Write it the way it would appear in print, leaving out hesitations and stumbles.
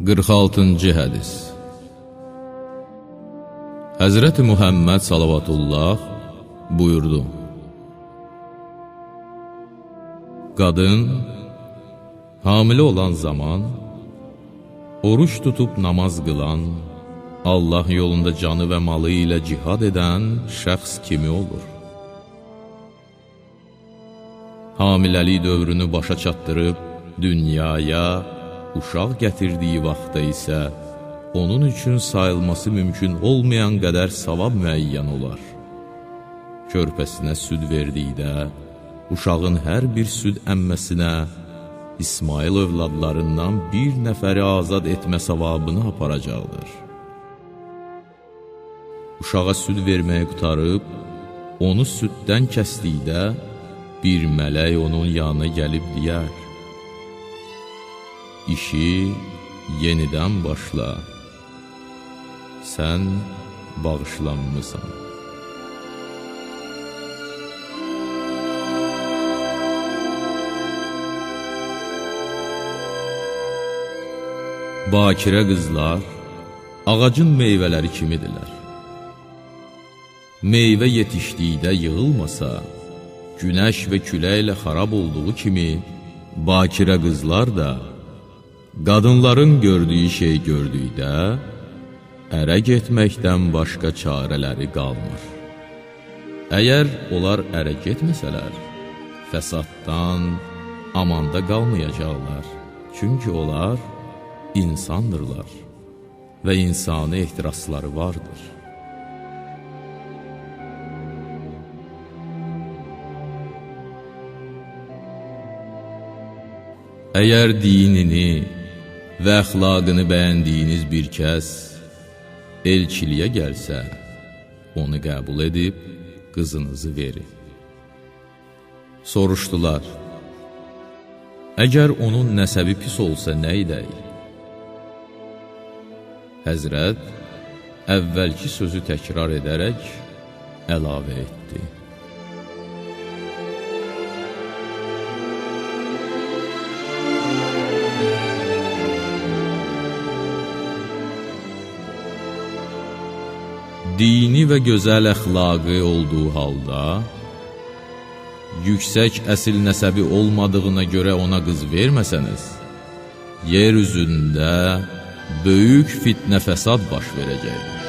46-cı hədis. Həzrəti Muhammed salavatullah buyurdu: Qadın hamilə olan zaman oruç tutub namaz qılan, Allah yolunda canı və malı ilə cihad edən şəxs kimi olur. Hamiləlik dövrünü başa çatdırıb dünyaya uşaq gətirdiyi vaxtda isə onun üçün sayılması mümkün olmayan qədər savab müəyyən olar. Körpəsinə süd verdikdə uşağın hər bir süd əmməsinə İsmail övladlarından bir nəfəri azad etmə savabını aparacaqdır. Uşağa süd verməyi qutarıb, onu süddən kəsdikdə bir mələk onun yanına gəlib deyər: İşi yenidən başla, sən bağışlanmısan. Bakirə qızlar ağacın meyvələri kimidirlər. Meyvə yetişdikdə yığılmasa, günəş və küləklə xarab olduğu kimi, bakirə qızlar da qadınların gördüyü şey gördükdə ərə getməkdən başqa çarələri qalmır. Əgər onlar ərə getməsələr, fəsaddan amanda qalmayacaqlar. Çünki onlar insandırlar və insani ehtirasları vardır. Əgər dinini və əxlaqını bəyəndiyiniz bir kəs elçiliyə gəlsə, onu qəbul edib qızınızı verin. Soruşdular: Əgər onun nəsəbi pis olsa nə edək? Həzrət əvvəlki sözü təkrar edərək əlavə etdi: Dini və gözəl əxlaqı olduğu halda, yüksək əsil nəsəbi olmadığına görə ona qız verməsəniz, yer üzündə böyük fitnə fəsad baş verəcək.